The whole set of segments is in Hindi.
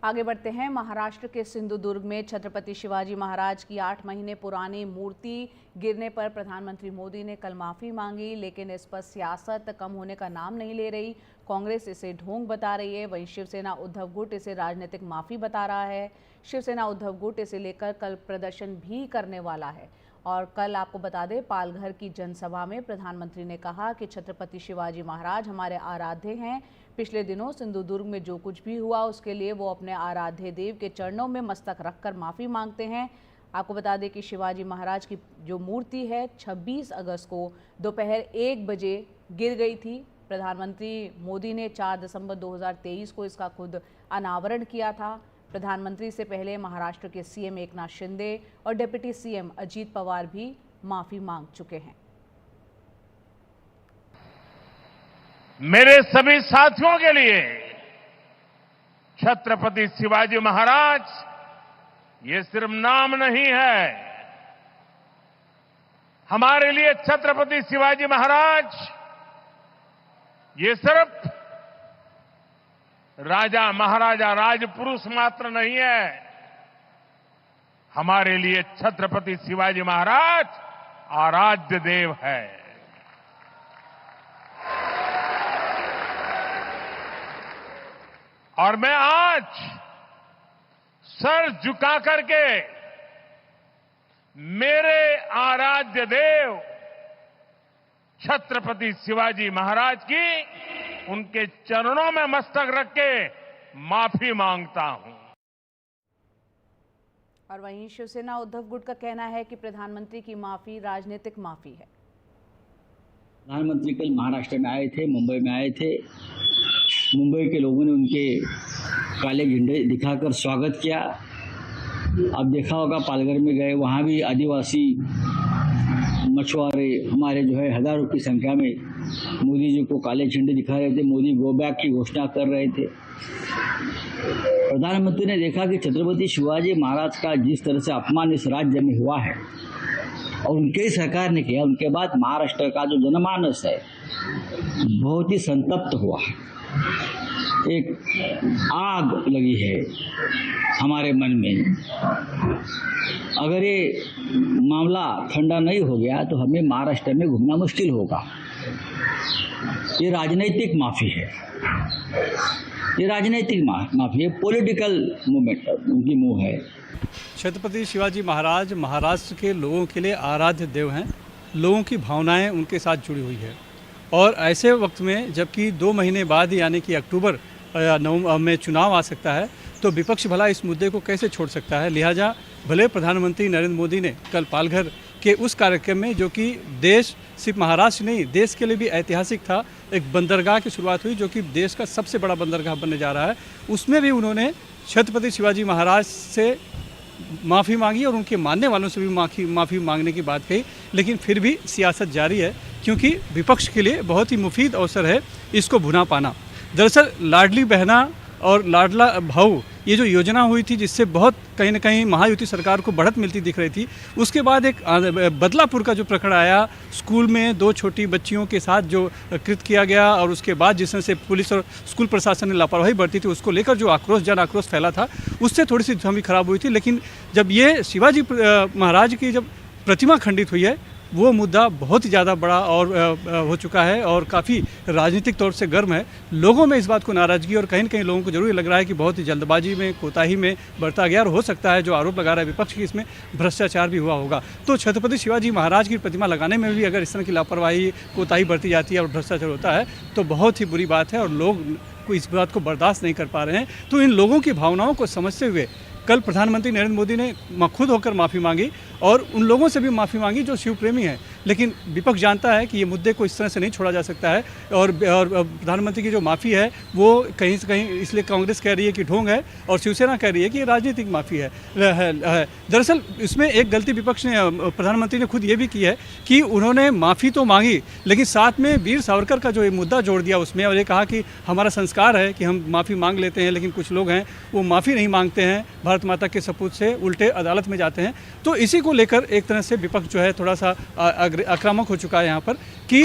आगे बढ़ते हैं। महाराष्ट्र के सिंधुदुर्ग में छत्रपति शिवाजी महाराज की 8 महीने पुरानी मूर्ति गिरने पर प्रधानमंत्री मोदी ने कल माफी मांगी, लेकिन इस पर सियासत कम होने का नाम नहीं ले रही। कांग्रेस इसे ढोंग बता रही है, वहीं शिवसेना उद्धव गुट इसे राजनीतिक माफी बता रहा है। शिवसेना उद्धव गुट इसे लेकर कल प्रदर्शन भी करने वाला है। और कल आपको बता दें, पालघर की जनसभा में प्रधानमंत्री ने कहा कि छत्रपति शिवाजी महाराज हमारे आराध्य हैं। पिछले दिनों सिंधुदुर्ग में जो कुछ भी हुआ उसके लिए वो अपने आराध्य देव के चरणों में मस्तक रखकर माफ़ी मांगते हैं। आपको बता दें कि शिवाजी महाराज की जो मूर्ति है 26 अगस्त को दोपहर 1 बजे गिर गई थी। प्रधानमंत्री मोदी ने 4 दिसंबर 2023 को इसका खुद अनावरण किया था। प्रधानमंत्री से पहले महाराष्ट्र के सीएम एकनाथ शिंदे और डिप्टी सीएम अजीत पवार भी माफी मांग चुके हैं। मेरे सभी साथियों के लिए छत्रपति शिवाजी महाराज ये सिर्फ नाम नहीं है। हमारे लिए छत्रपति शिवाजी महाराज ये सिर्फ राजा महाराजा राजपुरुष मात्र नहीं है। हमारे लिए छत्रपति शिवाजी महाराज आराध्य देव है। और मैं आज सर झुका करके मेरे आराध्य देव छत्रपति शिवाजी महाराज की उनके चरणों में मस्तक रख के माफी मांगता हूं। और वहीं शिवसेना उद्धव गुट का कहना है कि प्रधानमंत्री की माफी राजनीतिक माफी है। प्रधानमंत्री कल महाराष्ट्र में आए थे, मुंबई में आए थे। मुंबई के लोगों ने उनके काले झंडे दिखाकर स्वागत किया। अब देखा होगा पालघर में गए, वहाँ भी आदिवासी मछुआरे हमारे जो है हजारों की संख्या में मोदी जी को काले झंडे दिखा रहे थे, मोदी गो बैक की घोषणा कर रहे थे। प्रधानमंत्री ने देखा कि छत्रपति शिवाजी महाराज का जिस तरह से अपमान इस राज्य में हुआ है और उनके ही सरकार ने किया, उनके बाद महाराष्ट्र का जो जनमानस है बहुत ही संतप्त हुआ। एक आग लगी है हमारे मन में। अगर ये मामला ठंडा नहीं हो गया तो हमें महाराष्ट्र में घूमना मुश्किल होगा। ये राजनीतिक माफी है, ये राजनीतिक माफी है, पॉलिटिकल मूवमेंट उनकी मुंह है। छत्रपति शिवाजी महाराज महाराष्ट्र के लोगों के लिए आराध्य देव हैं। लोगों की भावनाएं उनके साथ जुड़ी हुई है और ऐसे वक्त में जबकि 2 महीने बाद यानी कि अक्टूबर नवंबर में चुनाव आ सकता है, तो विपक्ष भला इस मुद्दे को कैसे छोड़ सकता है। लिहाजा भले प्रधानमंत्री नरेंद्र मोदी ने कल पालघर के उस कार्यक्रम में, जो कि देश सिर्फ महाराष्ट्र नहीं देश के लिए भी ऐतिहासिक था, एक बंदरगाह की शुरुआत हुई जो कि देश का सबसे बड़ा बंदरगाह बनने जा रहा है, उसमें भी उन्होंने छत्रपति शिवाजी महाराज से माफ़ी मांगी और उनके मानने वालों से भी माफ़ी मांगने की बात कही। लेकिन फिर भी सियासत जारी है, क्योंकि विपक्ष के लिए बहुत ही मुफीद अवसर है इसको भुना पाना। दरअसल लाडली बहना और लाडला भाऊ ये जो योजना हुई थी, जिससे बहुत कहीं ना कहीं महायुति सरकार को बढ़त मिलती दिख रही थी, उसके बाद एक बदलापुर का जो प्रकरण आया, स्कूल में 2 छोटी बच्चियों के साथ जो कृत किया गया और उसके बाद जिस तरह से पुलिस और स्कूल प्रशासन ने लापरवाही बरती थी, उसको लेकर जो जन आक्रोश फैला था, उससे थोड़ी सी छवि खराब हुई थी। लेकिन जब ये शिवाजी महाराज की जब प्रतिमा खंडित हुई है, वो मुद्दा बहुत ही ज़्यादा बड़ा और हो चुका है और काफ़ी राजनीतिक तौर से गर्म है। लोगों में इस बात को नाराज़गी और कहीं न कहीं लोगों को जरूर लग रहा है कि बहुत ही जल्दबाजी में, कोताही में बरता गया और हो सकता है जो आरोप लगा रहा है विपक्ष की, इसमें भ्रष्टाचार भी हुआ होगा। तो छत्रपति शिवाजी महाराज की प्रतिमा लगाने में भी अगर इस तरह की लापरवाही, कोताही बरती जाती है और भ्रष्टाचार होता है तो बहुत ही बुरी बात है और लोग को इस बात को बर्दाश्त नहीं कर पा रहे हैं। तो इन लोगों की भावनाओं को समझते हुए कल प्रधानमंत्री नरेंद्र मोदी ने खुद होकर माफ़ी मांगी और उन लोगों से भी माफ़ी मांगी जो शिव प्रेमी हैं। लेकिन विपक्ष जानता है कि ये मुद्दे को इस तरह से नहीं छोड़ा जा सकता है और प्रधानमंत्री की जो माफ़ी है वो कहीं से कहीं इसलिए कांग्रेस कह रही है कि ढोंग है और शिवसेना कह रही है कि ये राजनीतिक माफ़ी है। दरअसल इसमें एक गलती विपक्ष ने, प्रधानमंत्री ने खुद ये भी की है कि उन्होंने माफ़ी तो मांगी लेकिन साथ में वीर सावरकर का जो मुद्दा जोड़ दिया उसमें और ये कहा कि हमारा संस्कार है कि हम माफ़ी मांग लेते हैं, लेकिन कुछ लोग हैं वो माफ़ी नहीं मांगते हैं, भारत माता के सपूत से उल्टे अदालत में जाते हैं। तो इसी को लेकर एक तरह से विपक्ष जो है थोड़ा सा आक्रामक हो चुका है यहाँ पर कि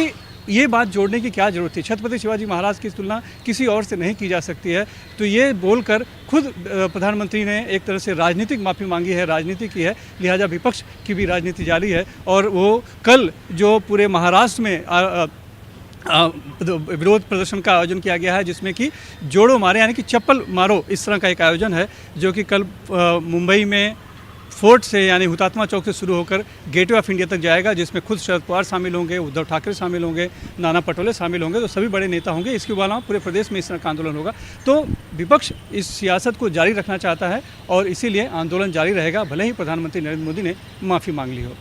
ये बात जोड़ने की क्या ज़रूरत थी? छत्रपति शिवाजी महाराज की तुलना किसी और से नहीं की जा सकती है। तो ये बोलकर खुद प्रधानमंत्री ने एक तरह से राजनीतिक माफ़ी मांगी है, राजनीति की है, लिहाजा विपक्ष की भी राजनीति जारी है। और वो कल जो पूरे महाराष्ट्र में विरोध प्रदर्शन का आयोजन किया गया है, जिसमें कि जोड़ो मारे यानी कि चप्पल मारो, इस तरह का एक आयोजन है जो कि कल मुंबई में फोर्ट से यानी हुतात्मा चौक से शुरू होकर गेटवे ऑफ इंडिया तक जाएगा, जिसमें खुद शरद पवार शामिल होंगे, उद्धव ठाकरे शामिल होंगे, नाना पटोले शामिल होंगे, तो सभी बड़े नेता होंगे। इसके अलावा पूरे प्रदेश में इस तरह का आंदोलन होगा। तो विपक्ष इस सियासत को जारी रखना चाहता है और इसीलिए आंदोलन जारी रहेगा, भले ही प्रधानमंत्री नरेंद्र मोदी ने माफ़ी मांग ली हो।